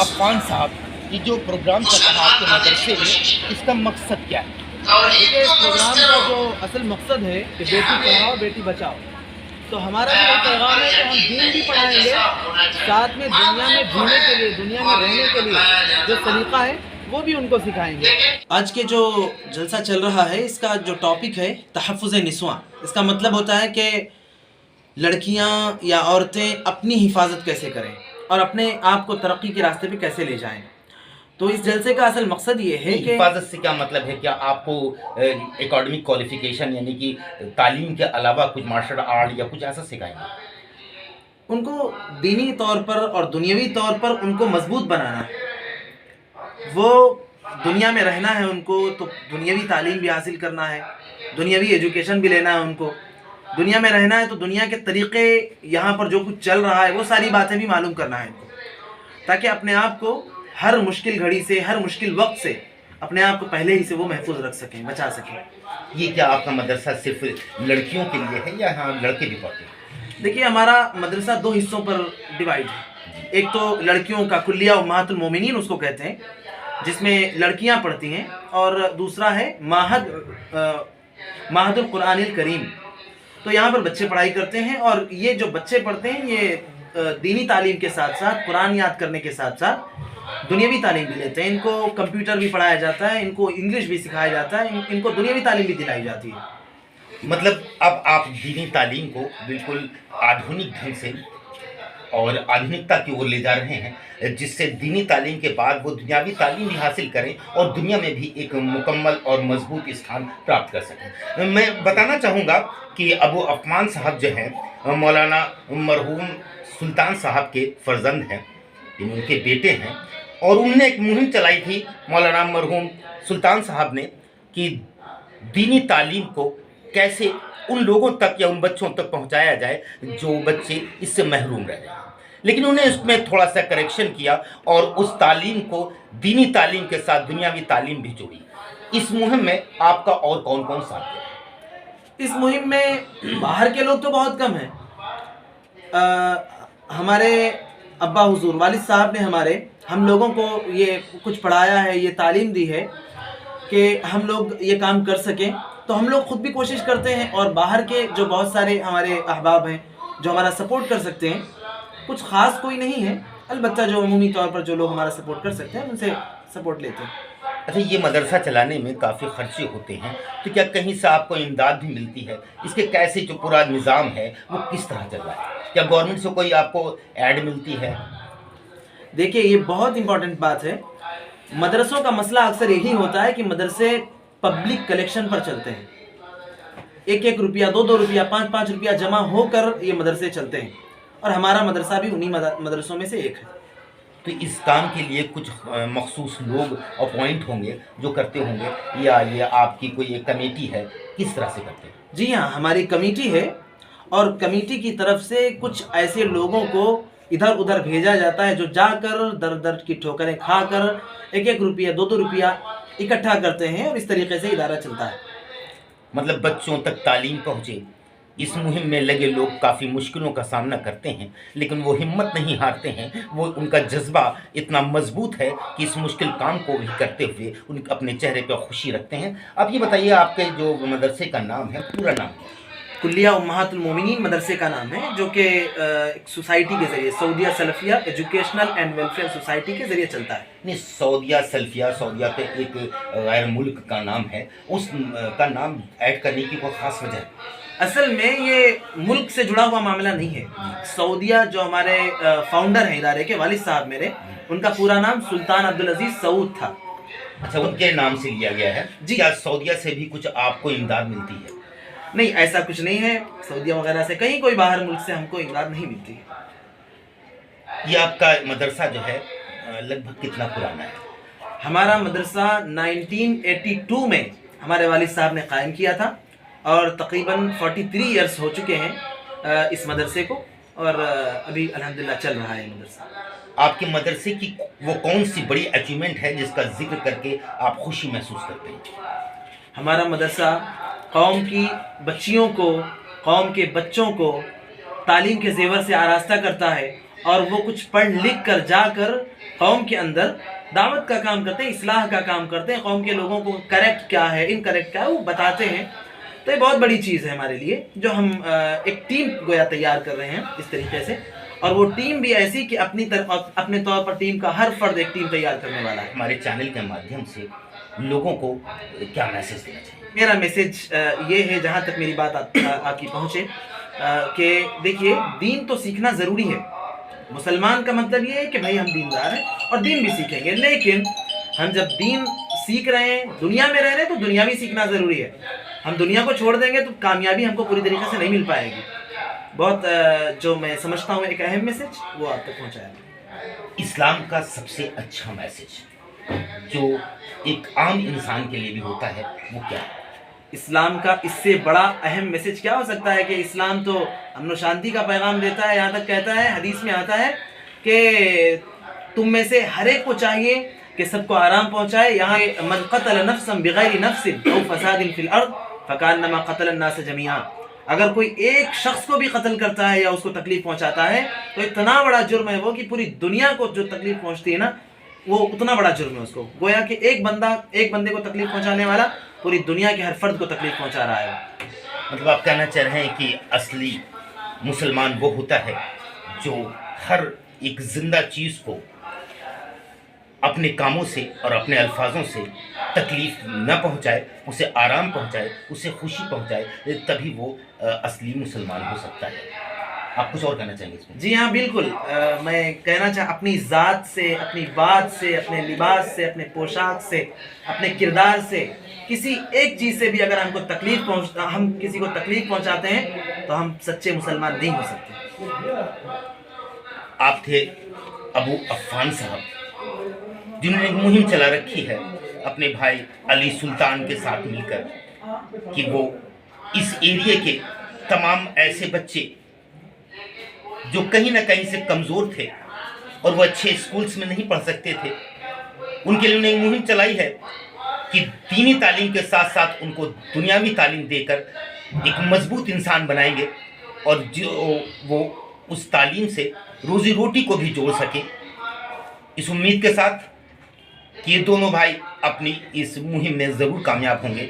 عفان صاحب یہ جو پروگرام چل رہا ہے آپ کے مدرسے میں، اس کا مقصد کیا ہے؟ دیکھیے اس پروگرام کا جو اصل مقصد ہے کہ بیٹی پڑھاؤ بیٹی بچاؤ، تو ہمارا جو پیغام ہے کہ ہم دین بھی پڑھائیں گے، ساتھ میں دنیا میں جینے کے لیے، دنیا میں رہنے کے لیے جو سلیقہ ہے وہ بھی ان کو سکھائیں گے۔ آج کے جو جلسہ چل رہا ہے اس کا جو ٹاپک ہے تحفظ نسواں، اس کا مطلب ہوتا ہے کہ لڑکیاں یا عورتیں اپنی حفاظت کیسے کریں اور اپنے آپ کو ترقی کے راستے پہ کیسے لے جائیں۔ تو اس جلسے کا اصل مقصد یہ ہے کہ حفاظت سے کیا مطلب ہے؟ کیا آپ کو اکیڈمک کوالیفیکیشن یعنی کہ تعلیم کے علاوہ کچھ مارشل آرٹ یا کچھ ایسا سکھائیں گے؟ ان کو دینی طور پر اور دنیاوی طور پر ان کو مضبوط بنانا ہے۔ وہ دنیا میں رہنا ہے ان کو تو دنیاوی تعلیم بھی حاصل کرنا ہے، دنیاوی ایجوکیشن بھی لینا ہے ان کو، دنیا میں رہنا ہے تو دنیا کے طریقے، یہاں پر جو کچھ چل رہا ہے وہ ساری باتیں بھی معلوم کرنا ہے ان کو، تاکہ اپنے آپ کو ہر مشکل گھڑی سے، ہر مشکل وقت سے اپنے آپ کو پہلے ہی سے وہ محفوظ رکھ سکیں، بچا سکیں۔ یہ کیا آپ کا مدرسہ صرف لڑکیوں کے لیے ہے یا ہاں لڑکے بھی پڑھتے ہیں؟ دیکھیے ہمارا مدرسہ دو حصوں پر ڈیوائڈ ہے۔ ایک تو لڑکیوں کا کلیہ امہات المومنین اس کو کہتے ہیں، جس میں لڑکیاں پڑھتی ہیں، اور دوسرا ہے معہد القرآن الکریم۔ تو یہاں پر بچے پڑھائی کرتے ہیں، اور یہ جو بچے پڑھتے ہیں یہ دینی تعلیم کے ساتھ ساتھ، قرآن یاد کرنے کے ساتھ ساتھ دنیاوی تعلیم بھی لیتے ہیں۔ ان کو کمپیوٹر بھی پڑھایا جاتا ہے، ان کو انگلش بھی سکھایا جاتا ہے، ان کو دنیاوی تعلیم بھی دلائی جاتی ہے۔ مطلب اب آپ دینی تعلیم کو بالکل آدھونک ڈھنگ سے اور آدھونکتا کی اور لے جا رہے ہیں، جس سے دینی تعلیم کے بعد وہ دنیاوی تعلیم بھی حاصل کریں اور دنیا میں بھی ایک مکمل اور مضبوط استھان پراپت کر سکیں۔ میں بتانا چاہوں گا کہ ابو عفان صاحب جو ہیں مولانا مرحوم سلطان صاحب کے فرزند ہیں، ان کے بیٹے ہیں، اور انہوں نے ایک مہم چلائی تھی مولانا مرحوم سلطان صاحب نے کہ دینی تعلیم کو کیسے ان لوگوں تک یا ان بچوں تک پہنچایا جائے جو بچے اس سے محروم رہ جائیں۔ لیکن انہیں اس میں تھوڑا سا کریکشن کیا اور اس تعلیم کو دینی تعلیم کے ساتھ دنیاوی تعلیم بھی جوڑی۔ اس مہم میں آپ کا اور کون کون ساتھ دے؟ اس مہم میں باہر کے لوگ تو بہت کم ہیں۔ ہمارے ابا حضور والد صاحب نے ہم لوگوں کو یہ کچھ پڑھایا ہے، یہ تعلیم دی ہے کہ ہم لوگ یہ کام کر سکیں، تو ہم لوگ خود بھی کوشش کرتے ہیں، اور باہر کے جو بہت سارے ہمارے احباب ہیں جو ہمارا سپورٹ کر سکتے ہیں، کچھ خاص کوئی نہیں ہے، البتہ جو عمومی طور پر جو لوگ ہمارا سپورٹ کر سکتے ہیں ان سے سپورٹ لیتے ہیں۔ اچھا، یہ مدرسہ چلانے میں کافی خرچے ہوتے ہیں، تو کیا کہیں سے آپ کو امداد بھی ملتی ہے؟ اس کے کیسے جو پورا نظام ہے وہ کس طرح چل رہا ہے؟ کیا گورنمنٹ سے کوئی آپ کو ایڈ ملتی ہے؟ دیکھیے یہ بہت امپورٹنٹ بات ہے۔ مدرسوں کا مسئلہ اکثر یہی ہوتا ہے کہ مدرسے پبلک کلیکشن پر چلتے ہیں، 1 روپیہ 2 روپیہ 5 روپیہ جمع ہو کر یہ مدرسے چلتے ہیں، اور ہمارا مدرسہ بھی انہی مدرسوں میں سے ایک ہے۔ تو اس کام کے لیے کچھ مخصوص لوگ اپوائنٹ ہوں گے جو کرتے ہوں گے، یا یہ آپ کی کوئی ایک کمیٹی ہے؟ کس طرح سے کرتے ہیں؟ جی ہاں، ہماری کمیٹی ہے، اور کمیٹی کی طرف سے کچھ ایسے لوگوں کو ادھر ادھر بھیجا جاتا ہے جو جا کر در در کی ٹھوکریں کھا کر 1 روپیہ 2 روپیہ اکٹھا کرتے ہیں، اور اس طریقے سے ادارہ چلتا ہے۔ مطلب بچوں تک تعلیم پہنچے، اس مہم میں لگے لوگ کافی مشکلوں کا سامنا کرتے ہیں، لیکن وہ ہمت نہیں ہارتے ہیں، وہ ان کا جذبہ اتنا مضبوط ہے کہ اس مشکل کام کو بھی کرتے ہوئے ان اپنے چہرے پہ خوشی رکھتے ہیں۔ اب یہ بتائیے آپ کے جو مدرسے کا نام ہے، پورا نام ہے؟ کلیہ امہات المومنین مدرسے کا نام ہے، جو کہ ایک سوسائٹی کے ذریعے، سعودیہ سلفیہ ایجوکیشنل اینڈ ویلفیئر سوسائٹی کے ذریعے چلتا ہے۔ نہیں، سعودیہ سلفیہ، سعودیہ پہ ایک غیر ملک کا نام ہے، اس کا نام ایڈ کرنے کی کوئی خاص وجہ ہے؟ اصل میں یہ ملک سے جڑا ہوا معاملہ نہیں ہے۔ سعودیہ جو ہمارے فاؤنڈر ہیں ادارے کے، والد صاحب میرے، ان کا پورا نام سلطان عبدالعزیز سعود تھا۔ اچھا، ان کے نام سے لیا گیا ہے جی۔ کیا سعودیہ سے بھی کچھ آپ کو امداد ملتی ہے؟ نہیں، ایسا کچھ نہیں ہے، سعودیہ وغیرہ سے کہیں کوئی باہر ملک سے ہم کو امداد نہیں ملتی ہے۔ یہ آپ کا مدرسہ جو ہے لگ بھگ کتنا پرانا ہے؟ ہمارا مدرسہ 1982 میں ہمارے والد صاحب نے قائم کیا تھا، اور تقریباً 43 ایئرس ہو چکے ہیں اس مدرسے کو، اور ابھی الحمدللہ چل رہا ہے مدرسہ۔ آپ کے مدرسے کی وہ کون سی بڑی اچیومنٹ ہے جس کا ذکر کر کے آپ خوشی محسوس کرتے ہیں؟ ہمارا مدرسہ قوم کی بچیوں کو، قوم کے بچوں کو تعلیم کے زیور سے آراستہ کرتا ہے، اور وہ کچھ پڑھ لکھ کر جا کر قوم کے اندر دعوت کا کام کرتے ہیں، اصلاح کا کام کرتے ہیں، قوم کے لوگوں کو کریکٹ کیا ہے، انکریکٹ کیا ہے وہ بتاتے ہیں. تو یہ بہت بڑی چیز ہے ہمارے لیے، جو ہم ایک ٹیم گویا تیار کر رہے ہیں اس طریقے سے، اور وہ ٹیم بھی ایسی کہ اپنے طور پر ٹیم کا ہر فرد ایک ٹیم تیار کرنے والا ہے. ہمارے چینل کے مادھیم سے لوگوں کو کیا میسج دینا چاہیے؟ میرا میسج یہ ہے، جہاں تک میری بات آپ کی پہنچے، کہ دیکھیے دین تو سیکھنا ضروری ہے. مسلمان کا مطلب یہ ہے کہ بھائی ہم دیندار ہیں اور دین بھی سیکھیں گے، لیکن ہم جب دین سیکھ رہے ہیں، دنیا میں رہ رہے ہیں، تو دنیا بھی سیکھنا ضروری ہے. ہم دنیا کو چھوڑ دیں گے تو کامیابی ہم کو پوری طریقے سے نہیں مل پائے گی. بہت جو میں سمجھتا ہوں ایک اہم میسج وہ آپ تک پہنچایا. اسلام کا سب سے اچھا میسج جو ایک عام انسان کے لیے بھی ہوتا ہے وہ کیا ہے؟ اسلام کا اس سے بڑا اہم میسج کیا ہو سکتا ہے کہ اسلام تو امن و شانتی کا پیغام دیتا ہے. یہاں تک کہتا ہے، حدیث میں آتا ہے کہ تم میں سے ہر ایک کو چاہیے کہ سب کو آرام پہنچائے. یہاں من قتل نفسا بغیر نفس او فساد فی الارض فکانما قتل الناس جميعا. اگر کوئی ایک شخص کو بھی قتل کرتا ہے یا اس کو تکلیف پہنچاتا ہے تو اتنا بڑا جرم ہے وہ کہ پوری دنیا کو جو تکلیف پہنچتی ہے نا، وہ اتنا بڑا جرم ہے اس کو. گویا کہ ایک بندے کو تکلیف پہنچانے والا پوری دنیا کے ہر فرد کو تکلیف پہنچا رہا ہے. مطلب آپ کہنا چاہ رہے ہیں کہ اصلی مسلمان وہ ہوتا ہے جو ہر ایک زندہ چیز کو اپنے کاموں سے اور اپنے الفاظوں سے تکلیف نہ پہنچائے، اسے آرام پہنچائے، اسے خوشی پہنچائے، تبھی وہ اصلی مسلمان ہو سکتا ہے. آپ کچھ اور کہنا چاہیں گے اس میں؟ جی ہاں بالکل. میں کہنا چاہتا اپنی ذات سے، اپنی بات سے، اپنے لباس سے، اپنے پوشاک سے، اپنے کردار سے، کسی ایک چیز سے بھی اگر ہم کسی کو تکلیف پہنچاتے ہیں تو ہم سچے مسلمان نہیں ہو سکتے. آپ تھے ابو عفان صاحب، جنہوں نے ایک مہم چلا رکھی ہے اپنے بھائی علی سلطان کے ساتھ مل کر کہ وہ اس ایریے کے تمام ایسے بچے جو کہیں نہ کہیں سے کمزور تھے اور وہ اچھے اسکولز میں نہیں پڑھ سکتے تھے، ان کے لیے انہوں نے ایک مہم چلائی ہے کہ دینی تعلیم کے ساتھ ساتھ ان کو دنیاوی تعلیم دے کر ایک مضبوط انسان بنائیں گے، اور جو وہ اس تعلیم سے روزی روٹی کو بھی جوڑ سکے. اس امید کے ساتھ کہ یہ دونوں بھائی اپنی اس مہم میں ضرور کامیاب ہوں گے.